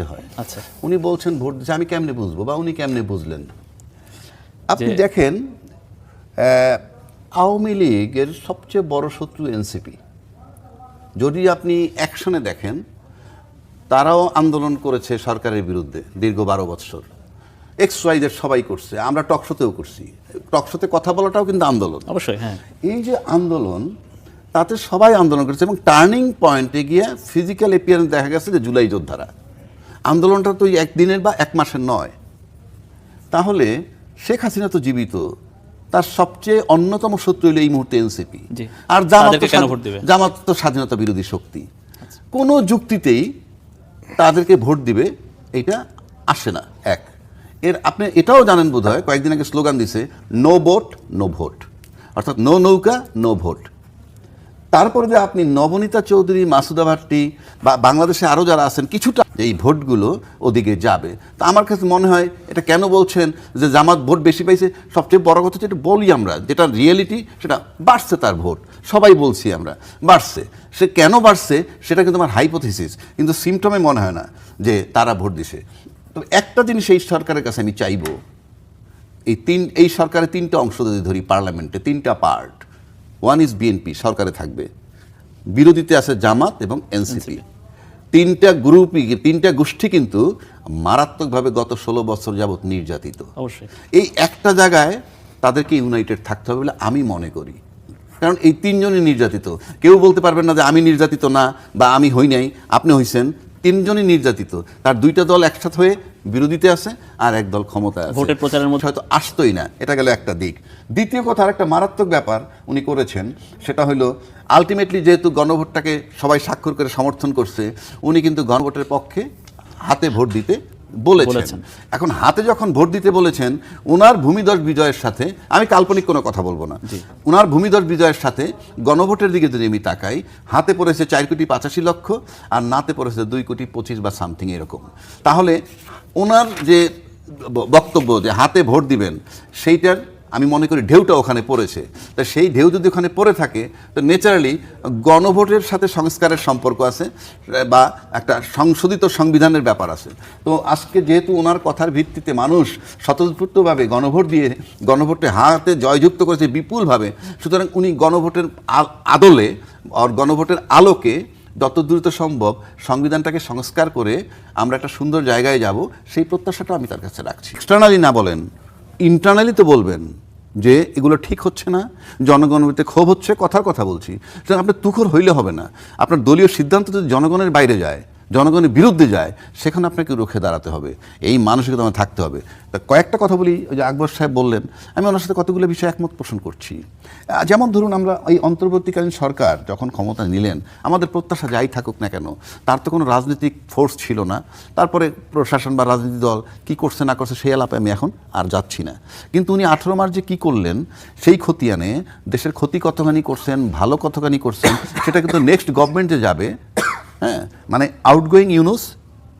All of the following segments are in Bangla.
হয়। আচ্ছা, উনি বলছেন ভোট দিচ্ছে, আমি কেমনে বুঝবো বা উনি কেমনে বুঝলেন? আপনি দেখেন আওয়ামী লীগের সবচেয়ে বড় শত্রু এনসিপি। যদি আপনি অ্যাকশনে দেখেন, তারাও আন্দোলন করেছে সরকারের বিরুদ্ধে দীর্ঘ 12 বছর। XYZ সবাই করছে, আমরা টকশোতেও করছি। টকশোতে কথা বলাটাও কিন্তু আন্দোলন, অবশ্যই। হ্যাঁ, এই যে আন্দোলন, তাতে সবাই আন্দোলন করেছে এবং টার্নিং পয়েন্টে গিয়ে ফিজিক্যাল এপিয়ারেন্স দেখা গেছে যে জুলাই যোদ্ধারা। আন্দোলনটা তো একদিনের বা এক মাসের নয়। তাহলে শেখ হাসিনা তো জীবিত, তার সবচেয়ে অন্যতম শত্রু হলো এই মুহূর্তে এনসিপি। আর জামাত তো স্বাধীনতা বিরোধী শক্তি। কোনো যুক্তিতেই তাদেরকে ভোট দিবে এটা আসে না। এক এর আপনি এটাও জানেন বোধহয়, কয়েকদিন আগে স্লোগান দিছে নো বোট নো ভোট, অর্থাৎ নো নৌকা নো ভোট। তারপরে যে আপনি নবনীতা চৌধুরী, মাসুদা ভাট্টি বা বাংলাদেশে আরও যারা আছেন, কিছুটা এই ভোটগুলো ওদিকে যাবে। তা আমার কাছে মনে হয় এটা কেন বলছেন যে জামাত ভোট বেশি পাইছে, সবচেয়ে বড় কথা যেটা বলি আমরা, যেটা রিয়েলিটি, সেটা বাড়ছে তার ভোট। সবাই বলছি আমরা বাড়ছে। সে কেন বাড়ছে সেটা কিন্তু আমার হাইপোথিসিস, কিন্তু সিমটমে মনে হয় না যে তারা ভোট দিছে। তবে একটা জিনিস এই সরকারের কাছে আমি চাইব, এই সরকারের তিনটা অংশ যদি ধরি, পার্লামেন্টে তিনটা পার্ট, ওয়ান ইজ বিএনপি সরকারে থাকবে, বিরোধীতে আছে জামাত এবং এনসিপি। তিনটা গ্রুপই, তিনটা গোষ্ঠী কিন্তু মারাত্মকভাবে গত 16 বছর যাবৎ নির্যাতিত। অবশ্যই এই একটা জায়গায় তাদেরকে ইউনাইটেড থাকতে হবে বলে আমি মনে করি। কারণ এই তিনজনই নির্যাতিত, কেউ বলতে পারবেন না যে আমি নির্যাতিত না বা আমি হই নাই, আপনি হইছেন। তিনজনই নির্যাতিত, তার দুইটা দল একসাথে হয়ে বিরোধীতে আছে আর এক দল ক্ষমতায় আছে। ভোটের প্রচারের মধ্যে হয়তো আসতোই না, এটা গেল একটা দিক। দ্বিতীয় কথা, আর একটা মারাত্মক ব্যাপার উনি করেছেন, সেটা হলো আলটিমেটলি যেহেতু গণভোটটাকে সবাই স্বাক্ষর করে সমর্থন করছে, উনি কিন্তু গণভোটের পক্ষে হাতে ভোট দিতে বলেছেন। এখন হাতে যখন ভোট দিতে বলেছেন, উনার ভূমিধস বিজয়ের সাথে, আমি কাল্পনিক কোনো কথা বলবো না, উনার ভূমিধস বিজয়ের সাথে গণভোটের দিকে যদি আমি তাকাই, হাতে পড়েছে 4,85,00,000 আর নাতে পড়েছে 2,25,00,000 বা সামথিং এরকম। তাহলে ওনার যে বক্তব্য যে হাতে ভোট দিবেন, সেইটার আমি মনে করি ঢেউটা ওখানে পড়েছে। তা সেই ঢেউ যদি ওখানে পড়ে থাকে, তো ন্যাচারালি গণভোটের সাথে সংস্কারের সম্পর্ক আছে বা একটা সংশোধিত সংবিধানের ব্যাপার আছে। তো আজকে যেহেতু ওনার কথার ভিত্তিতে মানুষ স্বতঃস্ফূর্তভাবে গণভোট দিয়ে গণভোটে হাতে জয়যুক্ত করেছে বিপুলভাবে, সুতরাং উনি গণভোটের আদলে আর গণভোটের আলোকে যত দ্রুত সম্ভব সংবিধানটাকে সংস্কার করে আমরা একটা সুন্দর জায়গায় যাব, সেই প্রত্যাশাটা আমি তার কাছে রাখছি। এক্সটার্নালি না বলেন, ইন্টারনালি তো বলবেন যে এগুলো ঠিক হচ্ছে না, জনগণের ক্ষোভ হচ্ছে, কথার কথা বলছি। সুতরাং আপনার তুখর হইলে হবে না। আপনার দলীয় সিদ্ধান্ত যদি জনগণের বাইরে যায়, জনগণের বিরুদ্ধে যায়, সেখানে আপনাকে রুখে দাঁড়াতে হবে। এই মানসিকতা আমার থাকতে হবে। তা কয়েকটা কথা বলি, ওই যে আকবর সাহেব বললেন, আমি ওনার সাথে কতগুলো বিষয়ে একমত পোষণ করছি। যেমন ধরুন, আমরা এই অন্তর্বর্তীকালীন সরকার যখন ক্ষমতা নিলেন, আমাদের প্রত্যাশা যাই থাকুক না কেন, তার তো কোনো রাজনৈতিক ফোর্স ছিল না। তারপরে প্রশাসন বা রাজনীতি দল কী করছে না করছে সেই আলাপে আমি এখন আর যাচ্ছি না। কিন্তু উনি 18 মার্চ যে কী করলেন, সেই খতিয়ানে দেশের ক্ষতি কতখানি করছেন, ভালো কতখানি করছেন, সেটা কিন্তু নেক্সট গভর্নমেন্ট যে যাবে, হ্যাঁ, মানে আউটগোয়িং ইউনুস,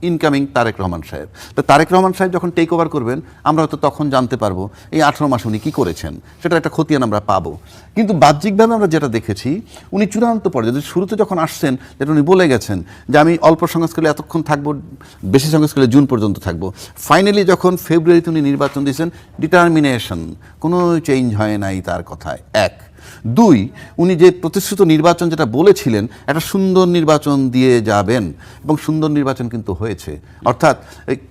ইনকামিং তারেক রহমান সাহেব। তো তারেক রহমান সাহেব যখন টেক ওভার করবেন, আমরা হয়তো তখন জানতে পারবো এই 18 মাস উনি কী করেছেন, সেটা একটা খতিয়ান আমরা পাবো। কিন্তু বাহ্যিকভাবে আমরা যেটা দেখেছি, উনি চূড়ান্ত পর্যায়ে শুরুতে যখন আসছেন, যেটা উনি বলে গেছেন যে আমি অল্প সংস্কারে এতক্ষণ থাকবো, বেশি সংস্কারে জুন পর্যন্ত থাকবো। ফাইনালি যখন ফেব্রুয়ারিতে উনি নির্বাচন দিয়েছেন, ডিটারমিনেশন, কোনো চেঞ্জ হয় নাই তার কথায়। এক দুই, উনি যে প্রতিশ্রুত নির্বাচন যেটা বলেছিলেন, একটা সুন্দর নির্বাচন দিয়ে যাবেন, এবং সুন্দর নির্বাচন কিন্তু হয়েছে। অর্থাৎ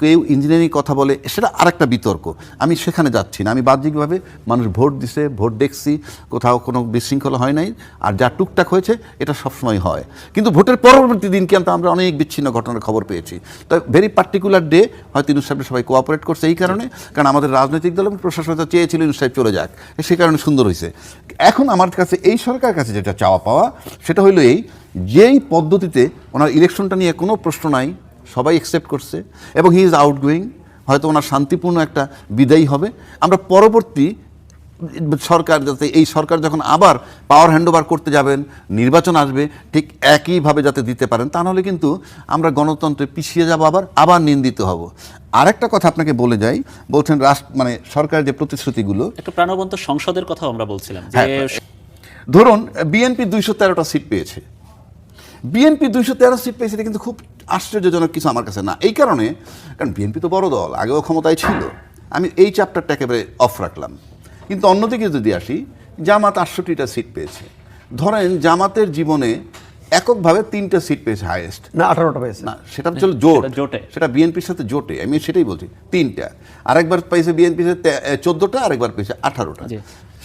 কেউ ইঞ্জিনিয়ারিং কথা বলে, সেটা আরেকটা বিতর্ক, আমি সেখানে যাচ্ছি না। আমি বাহ্যিকভাবে মানুষ ভোট দিছে, ভোট দেখছি, কোথাও কোনো বিশৃঙ্খলা হয় নাই, আর যা টুকটাক হয়েছে এটা সবসময় হয়। কিন্তু ভোটের পরবর্তী দিন কিন্তু আমরা অনেক বিচ্ছিন্ন ঘটনার খবর পেয়েছি। তো ভেরি পার্টিকুলার ডে হয়তো ইউনুস সাহেব সবাই কোঅপারেট করছে এই কারণে, কারণ আমাদের রাজনৈতিক দল এবং প্রশাসন চেয়েছিল ইউনুস সাহেব চলে যাক, সেই কারণে সুন্দর হয়েছে। এখন আমার কাছে এই সরকারের কাছে যেটা চাওয়া পাওয়া, সেটা হলো যেই পদ্ধতিতে ওনার ইলেকশনটা নিয়ে কোনো প্রশ্ন নাই, সবাই অ্যাকসেপ্ট করছে, এবং হি ইজ আউটগোয়িং, হয়তো ওনার শান্তিপূর্ণ একটা বিদায়ী হবে। আমরা পরবর্তী সরকার, যাতে এই সরকার যখন আবার পাওয়ার হ্যান্ডওভার করতে যাবেন, নির্বাচন আসবে, ঠিক একইভাবে যাতে দিতে পারেন, তা নাহলে কিন্তু আমরা গণতন্ত্রে পিছিয়ে যাব, আবার নিন্দিত হব। আরেকটা কথা আপনাকে বলে যাই, বলছেন মানে সরকারের যে প্রতিশ্রুতিগুলো, একটা প্রাণবন্ত সংসদের কথা আমরা বলছিলাম। ধরুন বিএনপি 213টা সিট পেয়েছে, বিএনপি 213 সিট পেয়েছে, এটা কিন্তু খুব আশ্চর্যজনক কিছু আমার কাছে না। এই কারণে, কারণ বিএনপি তো বড় দল, আগেও ক্ষমতায় ছিল, আমি এই চ্যাপ্টারটা একেবারে অফ রাখলাম। কিন্তু অন্যদিকে যদি আসি, জামাত 68টা সিট পেয়েছে। ধরেন জামাতের জীবনে এককভাবে 3টা সিট পেয়েছে হাইয়েস্ট, না 18টা পেয়েছে, না সেটা ছিল জোটে, সেটা বিএনপির সাথে জোটে, আমি সেটাই বলছি 3টা। আরেকবার পেয়েছে বিএনপির সাথে 14টা, আরেকবার পেয়েছে 18টা।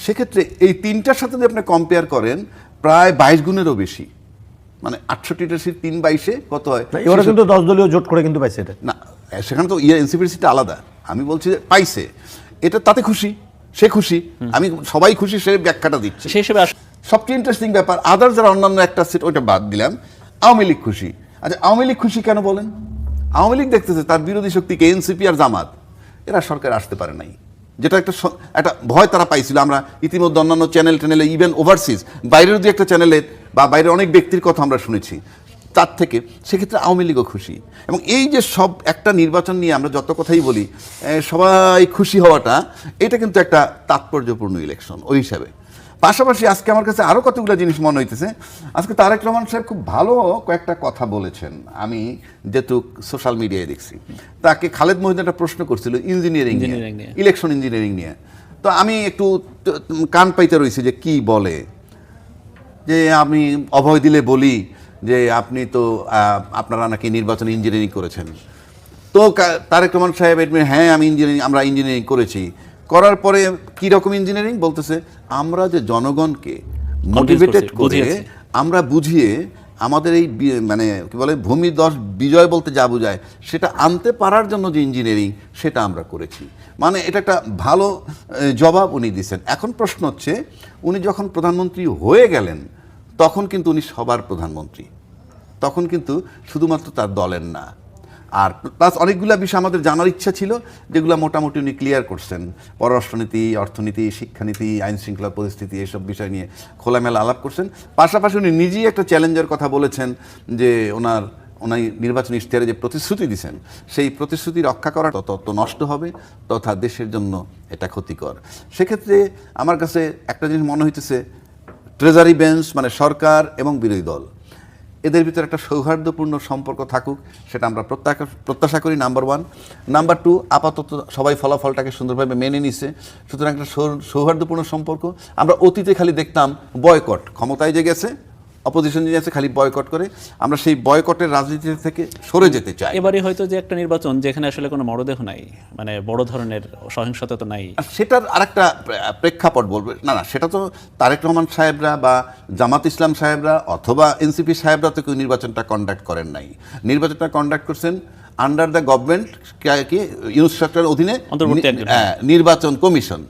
সেক্ষেত্রে এই 3টার সাথে যদি আপনি কম্পেয়ার করেন, প্রায় 22 গুণেরও বেশি, মানে 68টা সিট 3/22 কত হয়? এবারে কিন্তু 10 দলীয় জোট করে কিন্তু পাইছে এটা। না সেখানে তো এনসিপির সিটটা আলাদা, আমি বলছি যে পাইছে, এটা তাতে খুশি, সে খুশি, আমি সবাই খুশি, সে ব্যাখ্যাটা দিচ্ছে সেই হিসেবে। সবচেয়ে ইন্টারেস্টিং ব্যাপার, আদার যারা অন্যান্য একটা সিট, ওইটা বাদ দিলাম, আওয়ামী লীগ খুশি। আচ্ছা আওয়ামী লীগ খুশি কেন বলেন? আওয়ামী লীগ দেখতেছে তার বিরোধী শক্তিকে এনসিপি আর জামাত, এরা সরকার আসতে পারে নাই, যেটা একটা ভয় তারা পাইছিল। আমরা ইতিমধ্যে অন্যান্য চ্যানেলে, ইভেন ওভারসিজ বাইরের যে একটা চ্যানেলে বা বাইরের অনেক ব্যক্তির কথা আমরা শুনেছি, তার থেকে সেক্ষেত্রে আওয়ামী লীগও খুশি। এবং এই যে সব একটা নির্বাচন নিয়ে আমরা যত কথাই বলি, সবাই খুশি হওয়াটা, এটা কিন্তু একটা তাৎপর্যপূর্ণ ইলেকশন ওই হিসাবে। পাশাপাশি আজকে আমার কাছে আরও কতগুলো জিনিস মনে হইতেছে। আজকে তারেক রহমান সাহেব খুব ভালো কয়েকটা কথা বলেছেন, আমি যেহেতু সোশ্যাল মিডিয়ায় দেখছি। তাকে খালেদ মহিউদ্দিন একটা প্রশ্ন করছিল ইঞ্জিনিয়ারিং নিয়ে, ইলেকশন ইঞ্জিনিয়ারিং নিয়ে। তো আমি একটু কান পাইতে রয়েছি যে কি বলে, যে আমি অভয় দিলে বলি যে আপনি তো আপনারা নাকি নির্বাচন ইঞ্জিনিয়ারিং করেছেন। তো তারেক রহমান সাহেব হ্যাঁ আমরা ইঞ্জিনিয়ারিং করেছি। করার পরে কি রকম ইঞ্জিনিয়ারিং বলতেছে, আমরা যে জনগণকে মোটিভেটেড করে আমরা বুঝিয়ে আমাদের এই মানে কি বলে ভূমিদশ বিজয় বলতে যা বোঝায় সেটা আনতে পারার জন্য যে ইঞ্জিনিয়ারিং, সেটা আমরা করেছি। মানে এটা একটা ভালো জবাব উনি দিচ্ছেন। এখন প্রশ্ন হচ্ছে, উনি যখন প্রধানমন্ত্রী হয়ে গেলেন তখন কিন্তু উনি সবার প্রধানমন্ত্রী, তখন কিন্তু শুধুমাত্র তার দলের না। আর প্লাস অনেকগুলো বিষয় আমাদের জানার ইচ্ছা ছিল, যেগুলো মোটামুটি উনি ক্লিয়ার করছেন। পররাষ্ট্রনীতি, অর্থনীতি, শিক্ষানীতি, আইন শৃঙ্খলা পরিস্থিতি, এসব বিষয় নিয়ে খোলামেলা আলাপ করছেন। পাশাপাশি উনি নিজেই একটা চ্যালেঞ্জের কথা বলেছেন যে ওনার নির্বাচনী ইশতেহারে যে প্রতিশ্রুতি দিয়েছেন, সেই প্রতিশ্রুতি রক্ষা করা তত নষ্ট হবে, তথা দেশের জন্য এটা ক্ষতিকর। সেক্ষেত্রে আমার কাছে একটা জিনিস মনে হইতেছে, ট্রেজারি বেঞ্চ মানে সরকার এবং বিরোধী দল, এদের ভিতরে একটা সৌহার্দ্যপূর্ণ সম্পর্ক থাকুক, সেটা আমরা প্রত্যাশা করি, নাম্বার 1। নাম্বার 2, আপাতত সবাই ফলাফলটাকে সুন্দরভাবে মেনে নিছে, সুতরাং একটা সৌহার্দ্যপূর্ণ সম্পর্ক। আমরা অতীতে খালি দেখতাম বয়কট, ক্ষমতায় যে গেছে, অপোজিশন যে আছে খালি বয়কট করে, আমরা সেই বয়কটের রাজনীতি থেকে সরে যেতে চাই। এবারে হয়তো যে একটা নির্বাচন যেখানে আসলে কোনো মরদেহ নাই, মানে বড় ধরনের সহিংসতা তো নাই, সেটার আরেকটা প্রেক্ষাপট বলবে না, সেটা তো তারেক রহমান সাহেবরা বা জামাত ইসলাম সাহেবরা অথবা এনসিপি সাহেবরা তো কেউ নির্বাচনটা কন্ডাক্ট করেন নাই। নির্বাচনটা কন্ডাক্ট করছেন আন্ডার দ্য গভর্নমেন্ট কি ইউনুস সরকারের অধীনে নির্বাচন কমিশন।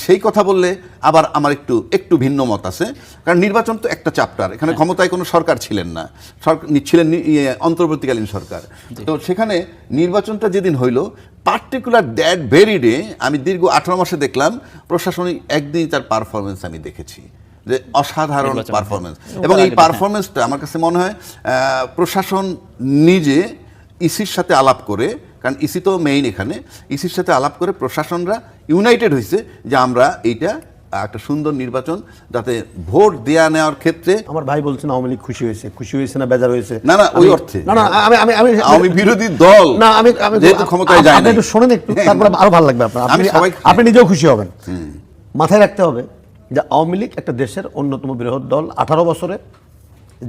সেই কথা বললে আবার আমার একটু ভিন্ন মত আছে, কারণ নির্বাচন তো একটা চ্যাপ্টার, এখানে ক্ষমতায় কোনো সরকার ছিলেন না, ছিলেন অন্তর্বর্তীকালীন সরকার। তো সেখানে নির্বাচনটা যেদিন হইল, পার্টিকুলার দ্যাট ভেরি ডে আমি দীর্ঘ 18 মাসে দেখলাম প্রশাসনিক একদিনই তার পারফরমেন্স আমি দেখেছি, যে অসাধারণ পারফরমেন্স। এবং এই পারফরমেন্সটা আমার কাছে মনে হয় প্রশাসন নিজে ইসির সাথে আলাপ করে, কারণ ইসি তো মেইন এখানে, ইসির সাথে আলাপ করে প্রশাসনরা ইউনাইটেড হয়েছে যে আমরা এইটা একটা সুন্দর নির্বাচন, যাতে ভোট দেয়া নেওয়ার ক্ষেত্রে। আমার ভাই বলছেন আওয়ামী লীগ খুশি হয়েছে না বেজার হয়েছে? না ওই অর্থে না, আমি বিরোধী দল, না আমি যেহেতু ক্ষমতায় যায় না। একটু শোনেন একটু, তারপরে আরো ভালো লাগবে আপনার, আপনি নিজেও খুশি হবেন। মাথায় রাখতে হবে যে আওয়ামী লীগ একটা দেশের অন্যতম বৃহৎ দল। 18 বছরে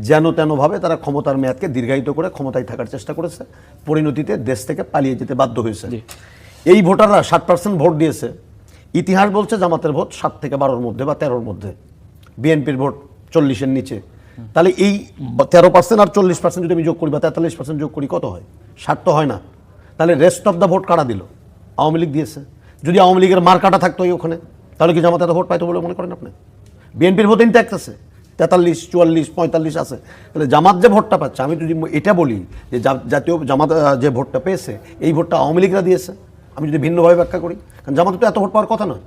যেন তেনভাবে তারা ক্ষমতার মেয়াদকে দীর্ঘায়িত করে ক্ষমতায় থাকার চেষ্টা করেছে, পরিণতিতে দেশ থেকে পালিয়ে যেতে বাধ্য হয়েছে। এই ভোটাররা 60% ভোট দিয়েছে। ইতিহাস বলছে জামাতের ভোট 7 থেকে 12-র মধ্যে বা 13-র মধ্যে, বিএনপির ভোট 40-এর নিচে। তাহলে এই 13% আর 40% যদি আমি যোগ করি বা 43% যোগ করি, কত হয়? 60 তো হয় না। তাহলে রেস্ট অফ দ্য ভোট কারা দিল? আওয়ামী লীগ দিয়েছে। যদি আওয়ামী লীগের মার কাটা থাকতো ওখানে, তাহলে কি জামাত এত ভোট পাইতো বলে মনে করেন আপনি? বিএনপির ভোট ইনট্যাক্ট আছে, 43, 44, 45 আছে। তাহলে জামাত যে ভোটটা পাচ্ছে, আমি যদি এটা বলি যে জাতীয় জামাত যে ভোটটা পেয়েছে, এই ভোটটা আওয়ামী লীগরা দিয়েছে, আমি যদি ভিন্নভাবে ব্যাখ্যা করি, কারণ জামাত তো এত ভোট পাওয়ার কথা নয়,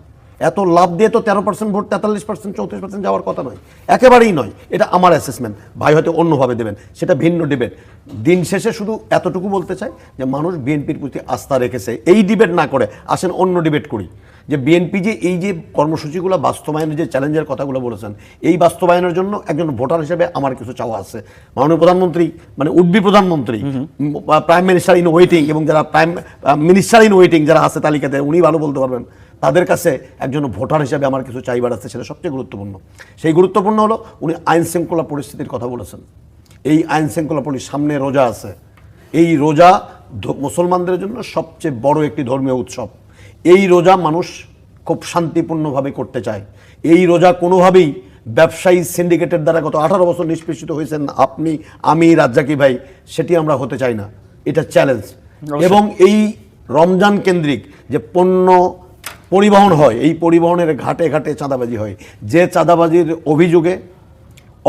এত লাভ দিয়ে তো 13% ভোট 43%, 34% যাওয়ার কথা নয়, একেবারেই নয়। এটা আমার অ্যাসেসমেন্ট, ভাই হয়তো অন্যভাবে দেবেন, সেটা ভিন্ন ডিবেট। দিন শেষে শুধু এতটুকু বলতে চাই যে মানুষ বিএনপির প্রতি আস্থা রেখেছে। এই ডিবেট না করে আসেন অন্য ডিবেট করি। যে বিএনপি যে এই যে কর্মসূচিগুলো বাস্তবায়নের যে চ্যালেঞ্জের কথাগুলো বলেছেন, এই বাস্তবায়নের জন্য একজন ভোটার হিসেবে আমার কিছু চাওয়া আছে। মাননীয় প্রধানমন্ত্রী মানে উডবি প্রধানমন্ত্রী, প্রাইম মিনিস্টার ইন ওয়েটিং এবং যারা প্রাইম মিনিস্টার ইন ওয়েটিং যারা আছে তালিকাতে, উনি ভালো বলতে পারবেন, তাদের কাছে একজন ভোটার হিসেবে আমার কিছু চাইবার আছে, সেটা সবচেয়ে গুরুত্বপূর্ণ। সেই গুরুত্বপূর্ণ হলো উনি আইন শৃঙ্খলা পরিস্থিতির কথা বলেছেন। এই আইন শৃঙ্খলা সামনে রোজা আছে, এই রোজা মুসলমানদের জন্য সবচেয়ে বড় একটি ধর্মীয় উৎসব। এই রোজা মানুষ খুব শান্তিপূর্ণভাবে করতে চায়। এই রোজা কোনোভাবেই ব্যবসায়ী সিন্ডিকেটের দ্বারা গত 18 বছর নিষ্পেষিত হয়েছেন আপনি, আমি, রাজ্জাকি ভাই, সেটি আমরা হতে চাই না। এটা চ্যালেঞ্জ। এবং এই রমজান কেন্দ্রিক যে পণ্য পরিবহন হয়, এই পরিবহনের ঘাটে ঘাটে চাঁদাবাজি হয়। যে চাঁদাবাজির অভিযোগে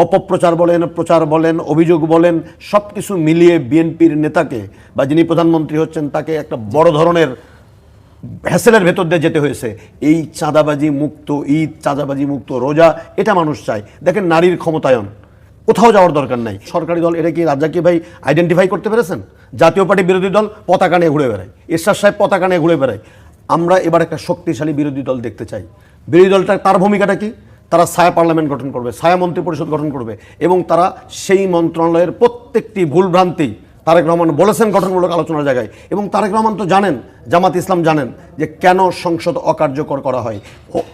অপপ্রচার বলেন, প্রচার বলেন, অভিযোগ বলেন, সব কিছু মিলিয়ে বিএনপির নেতাকে বা যিনি প্রধানমন্ত্রী হচ্ছেন তাকে একটা বড় ধরনের হ্যাসেলের ভেতর দিয়ে যেতে হয়েছে। এই চাঁদাবাজি মুক্ত ঈদ, চাঁদাবাজি মুক্ত রোজা, এটা মানুষ চায়। দেখেন, নারীর ক্ষমতায়ন, কোথাও যাওয়ার দরকার নাই। সরকারি দল এটা কি রাজ্জাকি ভাই আইডেন্টিফাই করতে পেরেছেন? জাতীয় পার্টি বিরোধী দল পতাকা নিয়ে ঘুরে বেড়ায়, এরশাদ সাহেব পতাকা নিয়ে ঘুরে বেড়ায়। আমরা এবার একটা শক্তিশালী বিরোধী দল দেখতে চাই। বিরোধী দলটা তার ভূমিকাটা কি? তারা ছায়া পার্লামেন্ট গঠন করবে, ছায়া মন্ত্রী পরিষদ গঠন করবে এবং তারা সেই মন্ত্রণালয়ের প্রত্যেকটি ভুলভ্রান্তি তারেক রহমান বলেছেন গঠনমূলক আলোচনার জায়গায়। এবং তারেক রহমান তো জানেন, জামাত ইসলাম জানেন যে কেন সংসদ অকার্যকর করা হয়,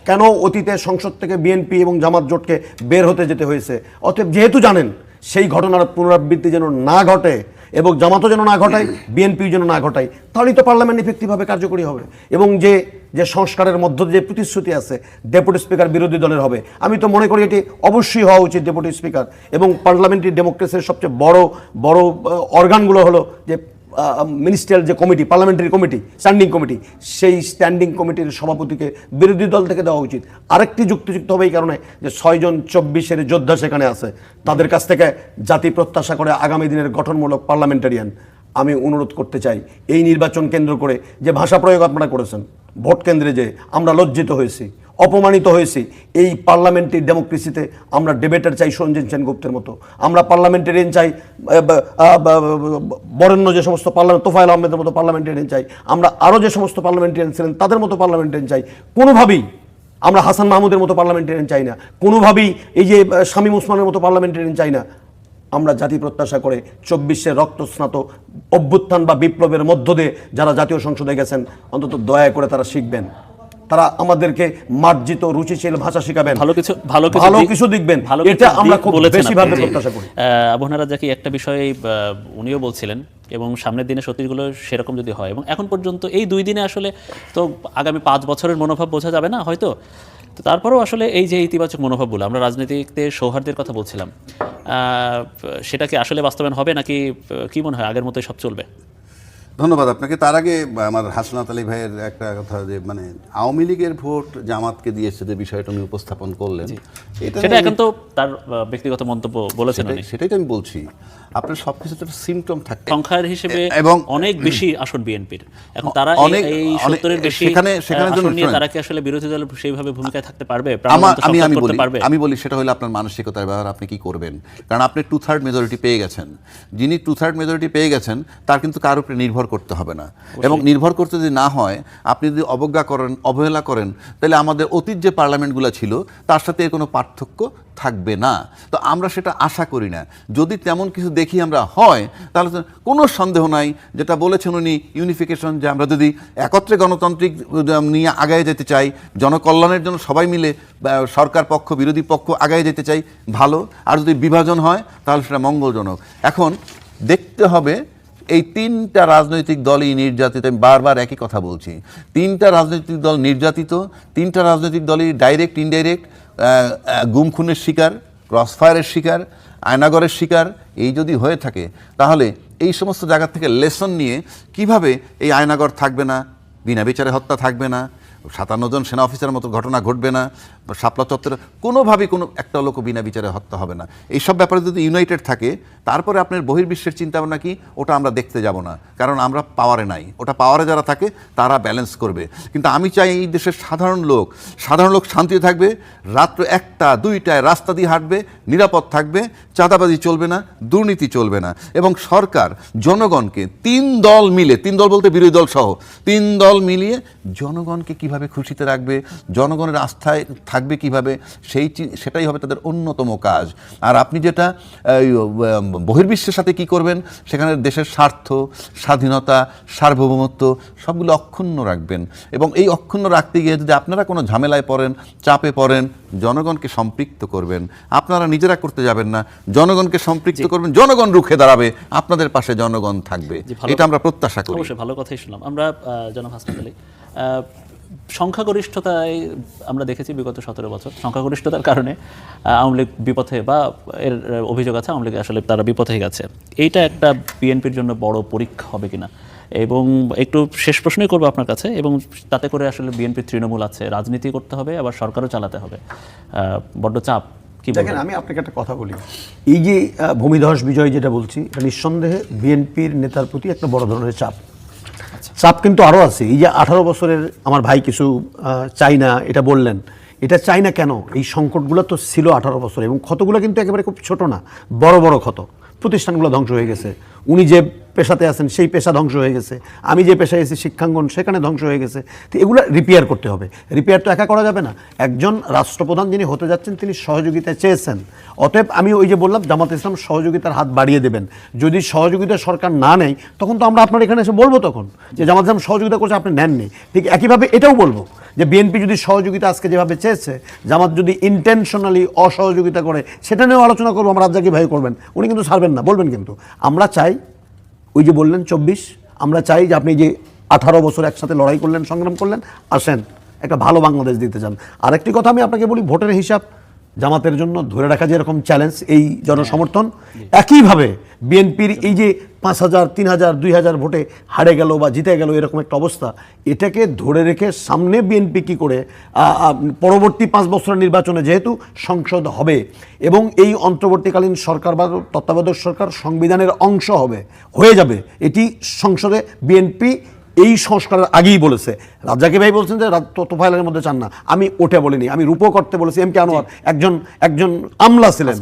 কেন অতীতে সংসদ থেকে বিএনপি এবং জামাত জোটকে বের হতে যেতে হয়েছে। অতএব যেহেতু জানেন, সেই ঘটনার পুনরাবৃত্তি যেন না ঘটে এবং জামাতও যেন না ঘটায়, বিএনপিও যেন না ঘটায়, তাহলেই তো পার্লামেন্ট ইফেক্টিভভাবে কার্যকরী হবে। এবং যে যে সংস্কারের মধ্য যে প্রতিশ্রুতি আছে, ডেপুটি স্পিকার বিরোধী দলের হবে, আমি তো মনে করি এটি অবশ্যই হওয়া উচিত ডেপুটি স্পিকার। এবং পার্লামেন্টারি ডেমোক্রেসির সবচেয়ে বড় বড় অর্গানগুলো হলো যে মিনিস্ট্রিয়াল যে committee, parliamentary committee, standing committee, সেই স্ট্যান্ডিং কমিটির সভাপতিকে বিরোধী দল থেকে দেওয়া উচিত। আরেকটি যুক্তিযুক্ত হবে এই কারণে যে 6 জন 24-এর যোদ্ধা সেখানে আছে, তাদের কাছ থেকে জাতি প্রত্যাশা করে আগামী দিনের গঠনমূলক পার্লামেন্টারিয়ান। আমি অনুরোধ করতে চাই, এই নির্বাচন কেন্দ্র করে যে ভাষা প্রয়োগ আপনারা করেছেন, ভোট কেন্দ্রে যে আমরা লজ্জিত হয়েছি, অপমানিত হয়েছি, এই পার্লামেন্টারি ডেমোক্রেসিতে আমরা ডিবেটার চাই সঞ্জীব সেনগুপ্তের মতো, আমরা পার্লামেন্টারিয়ান চাই বরেণ্য যে সমস্ত তোফায়েল আহমেদের মতো পার্লামেন্টারিয়ান চাই, আমরা আরও যে সমস্ত পার্লামেন্টারিয়ান ছিলেন তাদের মতো পার্লামেন্টারিয়ান চাই। কোনোভাবেই আমরা হাসান মাহমুদের মতো পার্লামেন্টারিয়ান চাই না, কোনোভাবেই এই যে শামীম ওসমানের মতো পার্লামেন্টারিয়ান চাই না। আমরা জাতি প্রত্যাশা করে 24-এর রক্তস্নাত অভ্যুত্থান বা বিপ্লবের মধ্য দিয়ে যারা জাতীয় সংসদে গেছেন, অন্তত দয়া করে তারা শিখবেন, তারা আমাদেরকে মার্জিত রুচিশীল ভাষা শিখাবেন, ভালো কিছু দেখবেন। এটা আমরা খুব বেশিভাবে প্রত্যাশা করি। আবু হানা রাজ্জাকি একটা বিষয়ে উনিও বলছিলেন, এবং সামনের দিনে সত্যিগুলো সেরকম যদি হয়, এবং এখন পর্যন্ত এই 2 দিনে আসলে তো আগামী 5 বছরের মনোভাব বোঝা যাবে না হয়তো, তো তারপরেও আসলে এই যে ইতিবাচক মনোভাবগুলো, আমরা রাজনীতিতে সৌহার্দ্যের কথা বলছিলাম, সেটা কি আসলে বাস্তবায়ন হবে নাকি কি মনে হয় আগের মতোই সব চলবে? ধন্যবাদ আপনাকে। তার আগে আমার হাসনাত আলী ভাইয়ের একটা কথা, যে মানে আওয়ামী লীগের ভোট জামাতকে দিয়েছে যে বিষয়টা উনি উপস্থাপন করলেন, সেটা এখন তো তার ব্যক্তিগত মন্তব্য বলেছেন, সেটাই তো আমি বলছি। আপনার সবকিছুতে একটা সিম্পটম থাকে, সংখ্যার হিসেবে এবং অনেক বেশি আসন বিএনপির, এখন তারা এই 70-এর বেশি আসন নিয়ে তারা কি আসলে বিরোধী দল সেইভাবে ভূমিকায় থাকতে পারবে? আমি বলি সেটা হলো আপনার মানসিকতার ব্যাপার, আপনি কি করবেন। কারণ আপনি 2/3 মেজরিটি পেয়ে গেছেন, যিনি 2/3 মেজরিটি পেয়ে গেছেন তার কিন্তু কার উপরে নির্ভর করতে হবে না। এবং নির্ভর করতে যদি না হয়, আপনি যদি অবজ্ঞা করেন, অবহেলা করেন, তাহলে আমাদের অতীত যে পার্লামেন্টগুলো ছিল তার সাথে এর কোনো পার্থক্য থাকবে না। তো আমরা সেটা আশা করি না। যদি তেমন কিছু দেখি আমরা হয়, তাহলে কোনো সন্দেহ নাই, যেটা বলেছেন উনি, ইউনিফিকেশন, যে আমরা যদি একত্রে গণতান্ত্রিক নিয়ে আগায় যেতে চাই, জনকল্যাণের জন্য সবাই মিলে সরকার পক্ষ বিরোধী পক্ষ আগায় যেতে চাই, ভালো। আর যদি বিভাজন হয় তাহলে সেটা মঙ্গলজনক। এখন দেখতে হবে এই 3টা রাজনৈতিক দলই নির্যাতিত। আমি বারবার একই কথা বলছি, 3টা রাজনৈতিক দল নির্যাতিত, 3টা রাজনৈতিক দলই ডাইরেক্ট ইনডাইরেক্ট গুম খুনের শিকার, ক্রসফায়ারের শিকার, আয়নাগরের শিকার। এই যদি হয়ে থাকে তাহলে এই সমস্ত জায়গা থেকে লেসন নিয়ে কিভাবে এই আয়নাগর থাকবে না, বিনা বিচারে হত্যা থাকবে না, 57 জন সেনা অফিসারের মতো ঘটনা ঘটবে না, শাপলা চত্বরে কোনোভাবেই কোনো একটা লোক বিনা বিচারে হত্যা হবে না। এইসব ব্যাপারে যদি ইউনাইটেড থাকে, তারপরে আপনার বহির্বিশ্বের চিন্তাভাবনা কি ওটা আমরা দেখতে যাব না, কারণ আমরা পাওয়ারে নাই। ওটা পাওয়ারে যারা থাকে তারা ব্যালেন্স করবে। কিন্তু আমি চাই এই দেশের সাধারণ লোক শান্তিতে থাকবে, রাত্র 1টা 2টায় রাস্তা দিয়ে হাঁটবে, নিরাপদ থাকবে, চাঁদাবাজি চলবে না, দুর্নীতি চলবে না। এবং সরকার জনগণকে 3 দল মিলে, 3 দল বলতে বিরোধী দল সহ 3 দল মিলিয়ে জনগণকে কিভাবে খুশিতে রাখবে, জনগণের আস্থায় থাকবে কিভাবে, সেটাই হবে তাদের অন্যতম কাজ। আর আপনি যেটা বহির্বিশ্বের সাথে কি করবেন, সেখানে দেশের স্বার্থ, স্বাধীনতা, সার্বভৌমত্ব সবগুলো অক্ষুণ্ণ রাখবেন। এবং এই অক্ষুণ্ণ রাখতে গিয়ে যদি আপনারা কোনো ঝামেলায় পড়েন, চাপে পড়েন, জনগণকে সম্পৃক্ত করবেন। আপনারা নিজেরা করতে যাবেন না, জনগণকে সম্পৃক্ত করবেন, জনগণ রুখে দাঁড়াবে, আপনাদের পাশে জনগণ থাকবে। এটা আমরা প্রত্যাশা করি। অবশ্যই ভালো কথাই শুনলাম আমরা। জনাব হাসনাত আলী, সংখ্যাগরিষ্ঠতায় আমরা দেখেছি বিগত 17 বছর সংখ্যাগরিষ্ঠতার কারণে আওয়ামী লীগ বিপথে, বা এর অভিযোগ আছে আওয়ামী লীগ আসলে তারা বিপথে গেছে। এইটা একটা বিএনপির জন্য বড় পরীক্ষা হবে কিনা, এবং একটু শেষ প্রশ্নই করবো আপনার কাছে। এবং তাতে করে আসলে বিএনপির তৃণমূল আছে, রাজনীতি করতে হবে, আবার সরকারও চালাতে হবে, বড্ড চাপ। কি দেখেন, আমি আপনাকে একটা কথা বলি, এই যে ভূমিধস বিজয় যেটা বলছি, এটা নিঃসন্দেহে বিএনপির নেতার প্রতি একটা বড় ধরনের চাপ। চাপ কিন্তু আরও আছে। এই যে 18 বছরের আমার ভাই কিছু চাই না এটা বললেন, এটা চাই না কেন, এই সংকটগুলো তো ছিল 18 বছর, এবং ক্ষতগুলো কিন্তু একেবারে খুব ছোট না, বড় বড় ক্ষত। প্রতিষ্ঠানগুলো ধ্বংস হয়ে গেছে, উনি যে পেশাতে আছেন সেই পেশা ধ্বংস হয়ে গেছে, আমি যে পেশায় এসেছি শিক্ষাঙ্গন সেখানে ধ্বংস হয়ে গেছে। তো এগুলো রিপেয়ার করতে হবে। রিপেয়ার তো একা করা যাবে না। একজন রাষ্ট্রপ্রধান যিনি হতে যাচ্ছেন তিনি সহযোগিতা চেয়েছেন, অতএব আমি ওই যে বললাম জামাত ইসলাম সহযোগিতার হাত বাড়িয়ে দেবেন। যদি সহযোগিতা সরকার না নেয় তখন তো আমরা আপনার এখানে এসে বলবো তখন যে জামাত ইসলাম সহযোগিতা করছে, আপনি নেননি। ঠিক একইভাবে এটাও বলবো যে বিএনপি যদি সহযোগিতা আজকে যেভাবে চেয়েছে, জামাত যদি ইন্টেনশনালি অসহযোগিতা করে, সেটা নিয়েও আলোচনা করবো। আমরা রাজ্জাকি ভাই করবেন, উনি কিন্তু ছাড়বেন না, বলবেন। কিন্তু আমরা চাই, ওই যে বললেন 24, আমরা চাই যে আপনি যে 18 বছর একসাথে লড়াই করলেন, সংগ্রাম করলেন, আসেন একটা ভালো বাংলাদেশ দিতে চান। আরেকটি কথা আমি আপনাকে বলি, ভোটের হিসাব জামাতের জন্য ধরে রাখা যেরকম চ্যালেঞ্জ, এই জনসমর্থন, একইভাবে বিএনপির এই যে 5,000, 3,000, 2,000 ভোটে হারে গেল বা জিতে গেল, এরকম একটা অবস্থা, এটাকে ধরে রেখে সামনে বিএনপি কি করে পরবর্তী 5 বছরের নির্বাচনে যেহেতু সংসদ হবে এবং এই অন্তর্বর্তীকালীন সরকার বা তত্ত্বাবধায়ক সরকার সংবিধানের অংশ হয়ে যাবে, এটি সংসদে বিএনপি এই সংস্কারের আগেই বলেছে। রাজ্জাকি ভাই বলছেন যে তোফায়েলের মধ্যে চান না, আমি ওটা বলিনি, আমি রূপক করতে বলেছি। এম কে আনোয়ার একজন আমলা ছিলেন,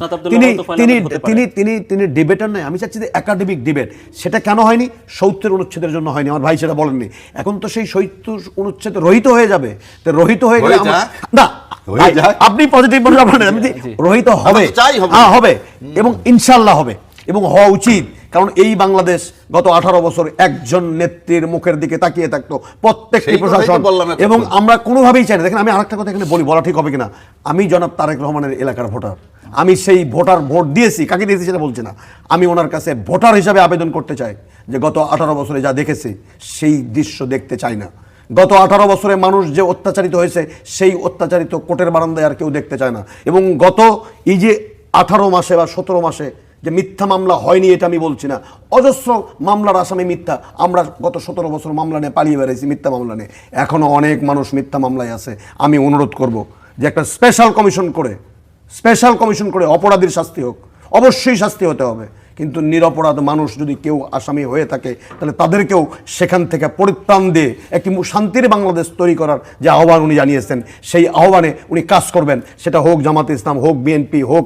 তিনি ডিবেটার নয়। আমি চাচ্ছি যে একাডেমিক ডিবেট। সেটা কেন হয়নি? 70 অনুচ্ছেদের জন্য হয়নি। আমার ভাই সেটা বলেননি। এখন তো সেই 70 অনুচ্ছেদ রহিত হয়ে যাবে। তো রহিত হয়ে গেলে না, আপনি পজিটিভ বলুন, রহিত হবে, হ্যাঁ হবে, এবং ইনশাল্লাহ হবে, এবং হওয়া উচিত। কারণ এই বাংলাদেশ গত 18 বছর একজন নেত্রীর মুখের দিকে তাকিয়ে থাকতো প্রত্যেকটি প্রশাসন, এবং আমরা কোনোভাবেই চাই না। দেখেন, আমি আরেকটা কথা এখানে বলা ঠিক হবে কিনা, আমি জনাব তারেক রহমানের এলাকার ভোটার, আমি সেই ভোট দিয়েছি, কাকে দিয়েছি সেটা বলছি না, আমি ওনার কাছে ভোটার হিসাবে আবেদন করতে চাই যে গত 18 বছরে যা দেখেছি সেই দৃশ্য দেখতে চাই না। গত 18 বছরে মানুষ যে অত্যাচারিত হয়েছে সেই অত্যাচারিত কোর্টের বারান্দায় আর কেউ দেখতে চায় না। এবং গত এই যে 18 মাসে বা 17 মাসে যে মিথ্যা মামলা হয়নি এটা আমি বলছি না, অজস্র মামলার আসামি মিথ্যা। আমরা গত 17 বছর মামলা নিয়ে পালিয়ে বেড়াইছি, মিথ্যা মামলা নিয়ে। এখনও অনেক মানুষ মিথ্যা মামলায় আছে। আমি অনুরোধ করব যে একটা স্পেশাল কমিশন করে অপরাধীর শাস্তি হোক, অবশ্যই শাস্তি হতে হবে। কিন্তু নিরপরাধ মানুষ যদি কেউ আসামি হয়ে থাকে তাহলে তাদেরকেও সেখান থেকে পরিত্রাণ দিয়ে একটি শান্তির বাংলাদেশ তৈরি করার যে আহ্বান উনি জানিয়েছেন, সেই আহ্বানে উনি কাজ করবেন। সেটা হোক জামাত ইসলাম, হোক বিএনপি, হোক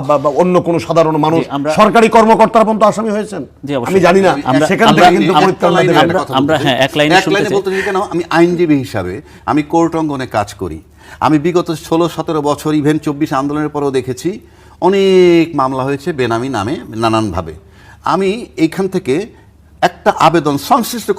বা অন্য কোনো সাধারণ মানুষ। সরকারি কর্মকর্তারা পর্যন্ত আসামি হয়েছেন, আমি জানি না, সেখান থেকে কিন্তু পরিত্রাণ দেবেন। আমরা এক লাইনে বলতে চাই কেন, আমি আইনজীবী হিসাবে আমি কোর্ট অঙ্গনে কাজ করি। আমি বিগত 16-17 বছর ইভেন 24 আন্দোলনের পরেও দেখেছি অনেক মামলা হয়েছে বেনামি নামে নানানভাবে। আমি এইখান থেকে একটা আবেদন সংশ্লিষ্ট